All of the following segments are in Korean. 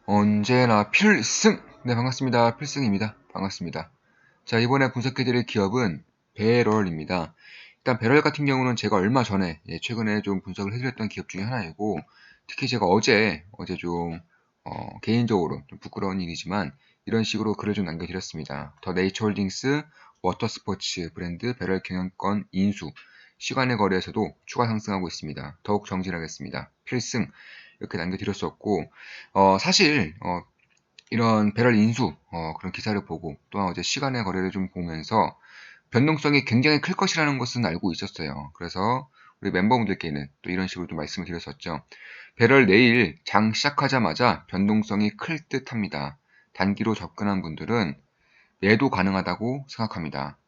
언제나 필승! 네, 반갑습니다. 필승입니다. 반갑습니다. 자, 이번에 분석해드릴 기업은 배럴입니다. 일단 배럴 같은 경우는 제가 얼마 전에, 최근에 좀 분석을 해드렸던 기업 중에 하나이고, 특히 제가 어제 좀, 개인적으로 좀 부끄러운 일이지만, 이런 식으로 글을 좀 남겨드렸습니다. 더 네이처홀딩스 워터스포츠 브랜드 배럴 경영권 인수, 시간의 거래에서도 추가 상승하고 있습니다. 더욱 정진하겠습니다. 필승! 이렇게 남겨드렸었고, 사실, 이런 배럴 인수, 그런 기사를 보고, 또한 어제 시간의 거래를 좀 보면서, 변동성이 굉장히 클 것이라는 것은 알고 있었어요. 그래서, 우리 멤버분들께는 또 이런 식으로 좀 말씀을 드렸었죠. 배럴 내일 장 시작하자마자 변동성이 클 듯 합니다. 단기로 접근한 분들은 매도 가능하다고 생각합니다.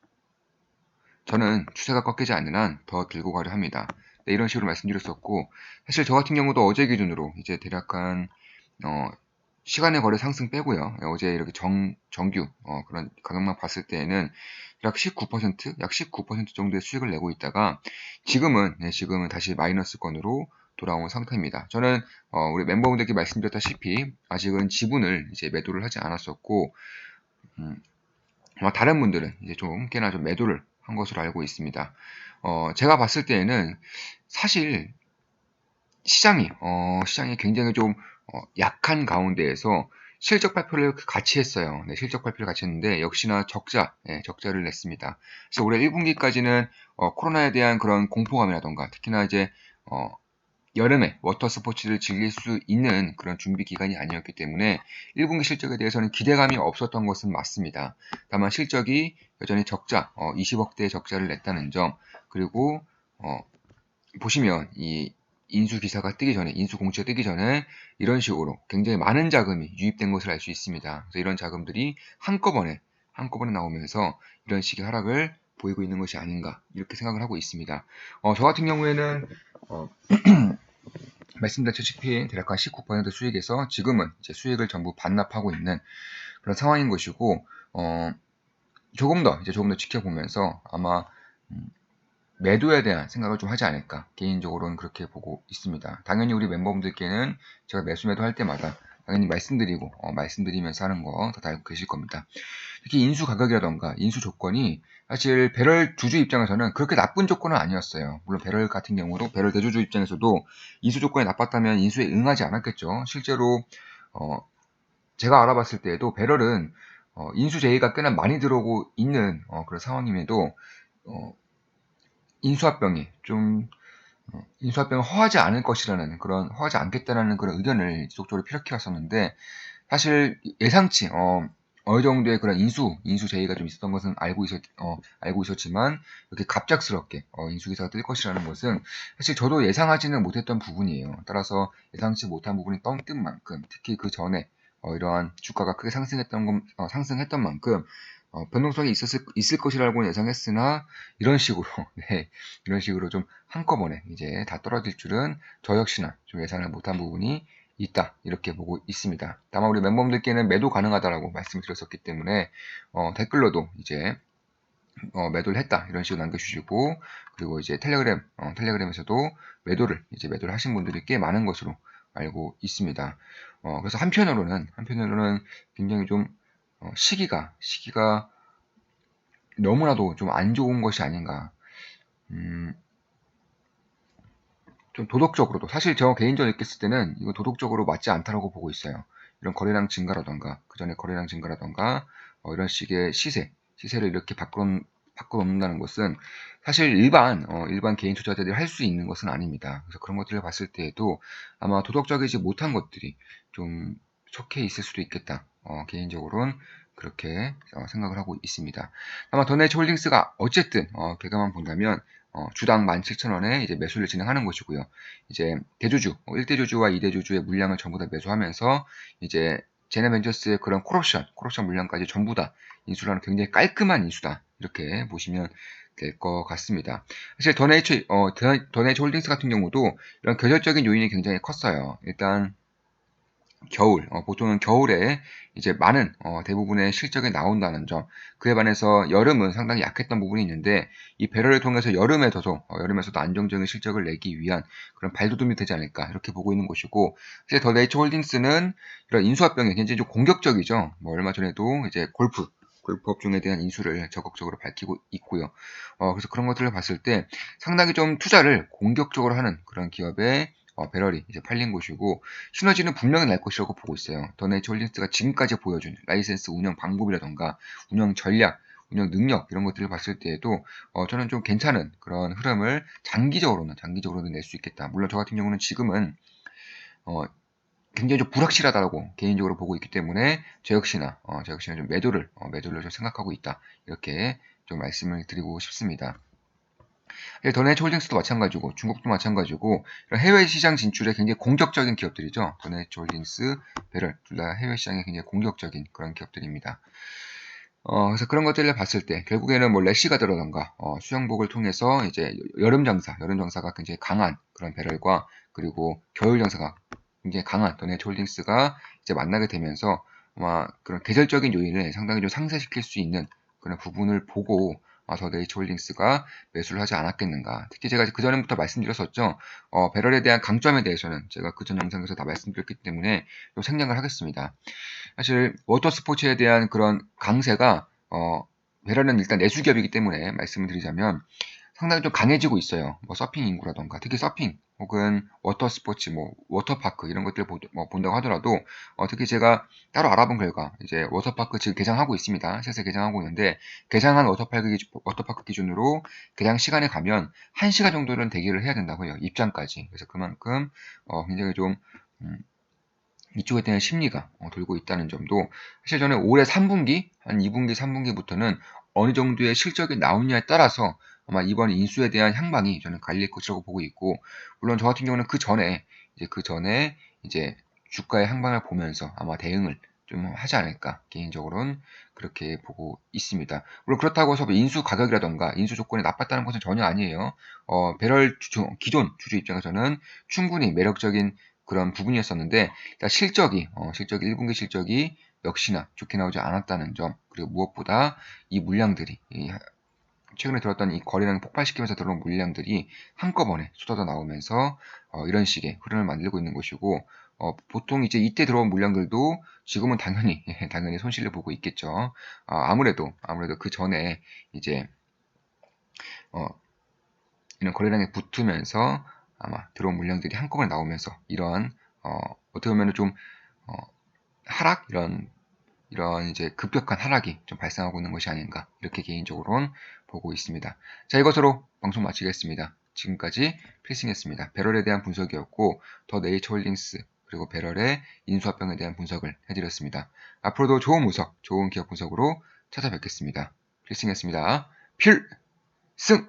저는 추세가 꺾이지 않는 한 더 들고 가려 합니다. 네, 이런 식으로 말씀드렸었고, 사실 저 같은 경우도 어제 기준으로 이제 대략 한, 어, 시간의 거래 상승 빼고요. 어제 이렇게 정규, 그런 가격만 봤을 때에는 약 19% 정도의 수익을 내고 있다가 지금은 다시 마이너스권으로 돌아온 상태입니다. 저는, 우리 멤버분들께 말씀드렸다시피 아직은 지분을 이제 매도를 하지 않았었고, 음, 아마 다른 분들은 이제 좀 꽤나 좀 매도를 한 것으로 알고 있습니다. 제가 봤을 때에는 사실 시장이 굉장히 좀 약한 가운데에서 실적 발표를 같이 했어요. 네, 실적 발표를 같이 했는데 역시나 적자를 냈습니다. 그래서 올해 1분기까지는 코로나에 대한 그런 공포감이라던가 특히나 이제 어, 여름에 워터 스포츠를 즐길 수 있는 그런 준비 기간이 아니었기 때문에 1분기 실적에 대해서는 기대감이 없었던 것은 맞습니다. 다만 실적이 여전히 20억대의 적자를 냈다는 점, 그리고 어, 보시면 이 인수 기사가 뜨기 전에, 인수 공시가 뜨기 전에 이런 식으로 굉장히 많은 자금이 유입된 것을 알 수 있습니다. 그래서 이런 자금들이 한꺼번에 나오면서 이런 식의 하락을 보이고 있는 것이 아닌가 이렇게 생각을 하고 있습니다. 저 같은 경우에는 말씀드렸다시피 대략 한 19% 수익에서 지금은 이제 수익을 전부 반납하고 있는 그런 상황인 것이고, 조금 더 지켜보면서 아마 음, 매도에 대한 생각을 좀 하지 않을까 개인적으로는 그렇게 보고 있습니다. 당연히 우리 멤버분들께는 제가 매수 매도할 때마다 당연히 말씀드리면서 하는 거 다 알고 계실 겁니다. 특히 인수 가격이라던가 인수 조건이 사실 배럴 주주 입장에서는 그렇게 나쁜 조건은 아니었어요. 물론 배럴 같은 경우도 배럴 대주주 입장에서도 인수 조건이 나빴다면 인수에 응하지 않았겠죠. 실제로 어, 제가 알아봤을 때에도 배럴은 인수 제의가 꽤나 많이 들어오고 있는 그런 상황임에도 어, 인수합병이 좀 인수합병을 허하지 않을 것이라는 그런 허하지 않겠다라는 그런 의견을 지속적으로 피력해 왔었는데 사실 예상치 어느 정도의 그런 인수 제의가 좀 있었던 것은 알고 있었지만 이렇게 갑작스럽게 인수 기사가 뜰 것이라는 것은 사실 저도 예상하지는 못했던 부분이에요. 따라서 예상치 못한 부분이 떴던 만큼 특히 그 전에 이러한 주가가 크게 상승했던 만큼 변동성이 있을 것이라고 예상했으나 이런 식으로 네, 이런 식으로 좀 한꺼번에 이제 다 떨어질 줄은 저 역시나 좀 예상을 못한 부분이 있다 이렇게 보고 있습니다. 다만 우리 멤버분들께는 매도 가능하다라고 말씀을 드렸었기 때문에 댓글로도 이제 매도를 했다 이런 식으로 남겨주시고 그리고 이제 텔레그램에서도 매도를 하신 분들이 꽤 많은 것으로 알고 있습니다. 그래서 한편으로는 굉장히 좀 시기가 너무나도 좀 안 좋은 것이 아닌가. 음, 좀 도덕적으로도 사실 저 개인적으로 느꼈을 때는 이거 도덕적으로 맞지 않다라고 보고 있어요. 이런 거래량 증가라던가 그 전에 거래량 증가라던가 이런 식의 시세를 이렇게 바꿔 놓는다는 것은 사실 일반 개인 투자자들이 할 수 있는 것은 아닙니다. 그래서 그런 것들을 봤을 때에도 아마 도덕적이지 못한 것들이 좀 속해 있을 수도 있겠다. 개인적으로는 그렇게 생각을 하고 있습니다. 아마 더네이처 홀딩스가 어쨌든 결과만 본다면 주당 17,000원에 이제 매수를 진행하는 것이고요. 이제 대주주, 1대 주주와 2대 주주의 물량을 전부 다 매수하면서 이제 제네벤저스의 그런 콜옵션 물량까지 전부 다 인수를 하는 굉장히 깔끔한 인수다. 이렇게 보시면 될 것 같습니다. 사실 더네이처 홀딩스 같은 경우도 이런 계절적인 요인이 굉장히 컸어요. 일단 겨울, 보통은 겨울에 이제 많은 대부분의 실적이 나온다는 점. 그에 반해서 여름은 상당히 약했던 부분이 있는데 이 배럴을 통해서 여름에서도 안정적인 실적을 내기 위한 그런 발돋움이 되지 않을까 이렇게 보고 있는 것이고, 이제 더 네이처 홀딩스는 이런 인수합병에 굉장히 좀 공격적이죠. 뭐 얼마 전에도 이제 골프 업종에 대한 인수를 적극적으로 밝히고 있고요. 그래서 그런 것들을 봤을 때 상당히 좀 투자를 공격적으로 하는 그런 기업의 배럴이 이제 팔린 곳이고, 시너지는 분명히 날 것이라고 보고 있어요. 더 네이처 홀딩스가 지금까지 보여준 라이센스 운영 방법이라던가 운영 전략, 운영 능력 이런 것들을 봤을 때에도 저는 좀 괜찮은 그런 흐름을 장기적으로는 낼 수 있겠다. 물론 저 같은 경우는 지금은 어, 굉장히 좀 불확실하다고 개인적으로 보고 있기 때문에 저 역시나 좀 매도를 좀 생각하고 있다. 이렇게 좀 말씀을 드리고 싶습니다. 더 네이처 홀딩스도 마찬가지고 중국도 마찬가지고 이런 해외 시장 진출에 굉장히 공격적인 기업들이죠. 더 네이처 홀딩스, 배럴 둘 다 해외 시장에 굉장히 공격적인 그런 기업들입니다. 그래서 그런 것들을 봤을 때 결국에는 뭐 래시가 들어던가 수영복을 통해서 이제 여름 장사가 굉장히 강한 그런 배럴과 그리고 겨울 장사가 굉장히 강한 더 네이처 홀딩스가 이제 만나게 되면서 아마 그런 계절적인 요인을 상당히 좀 상쇄시킬 수 있는 그런 부분을 보고 더 네이처 홀딩스가 매수를 하지 않았겠는가. 특히 제가 그전부터 말씀드렸었죠. 배럴에 대한 강점에 대해서는 제가 그전 영상에서 다 말씀드렸기 때문에 좀 생략을 하겠습니다. 사실 워터 스포츠에 대한 그런 강세가 베라는 일단 내수기업이기 때문에 말씀을 드리자면 상당히 좀 강해지고 있어요. 뭐 서핑 인구라던가 특히 서핑 혹은 워터 스포츠 뭐 워터파크 이런 것들을 본다고 하더라도 특히 제가 따로 알아본 결과 이제 워터파크 지금 개장하고 있습니다. 슬슬 개장하고 있는데 개장한 워터파크 기준으로 개장 시간에 가면 1시간 정도는 대기를 해야 된다고요. 입장까지. 그래서 그만큼 굉장히 좀 이쪽에 대한 심리가 돌고 있다는 점도, 사실 저는 올해 3분기, 한 2분기, 3분기부터는 어느 정도의 실적이 나오냐에 따라서 아마 이번 인수에 대한 향방이 저는 갈릴 것이라고 보고 있고, 물론 저 같은 경우는 그 전에 이제 주가의 향방을 보면서 아마 대응을 좀 하지 않을까, 개인적으로는 그렇게 보고 있습니다. 물론 그렇다고 해서 뭐 인수 가격이라던가 인수 조건이 나빴다는 것은 전혀 아니에요. 기존 주주 입장에서는 충분히 매력적인 그런 부분이었었는데, 일단 실적이 1분기 실적이 역시나 좋게 나오지 않았다는 점, 그리고 무엇보다 이 물량들이 최근에 들었던 이 거래량 폭발시키면서 들어온 물량들이 한꺼번에 쏟아져 나오면서 이런 식의 흐름을 만들고 있는 것이고, 보통 이제 이때 들어온 물량들도 지금은 당연히 당연히 손실을 보고 있겠죠. 아무래도 그 전에 이제 어, 이런 거래량에 붙으면서 아마 들어온 물량들이 한꺼번에 나오면서 이러한 어떻게 보면 좀 어, 하락 이런 이제 급격한 하락이 좀 발생하고 있는 것이 아닌가, 이렇게 개인적으로는 보고 있습니다. 자, 이것으로 방송 마치겠습니다. 지금까지 필승이었습니다. 배럴에 대한 분석이었고, 더 네이처 홀딩스 그리고 배럴의 인수합병에 대한 분석을 해드렸습니다. 앞으로도 좋은 기업 분석으로 찾아뵙겠습니다. 필승이었습니다. 필승!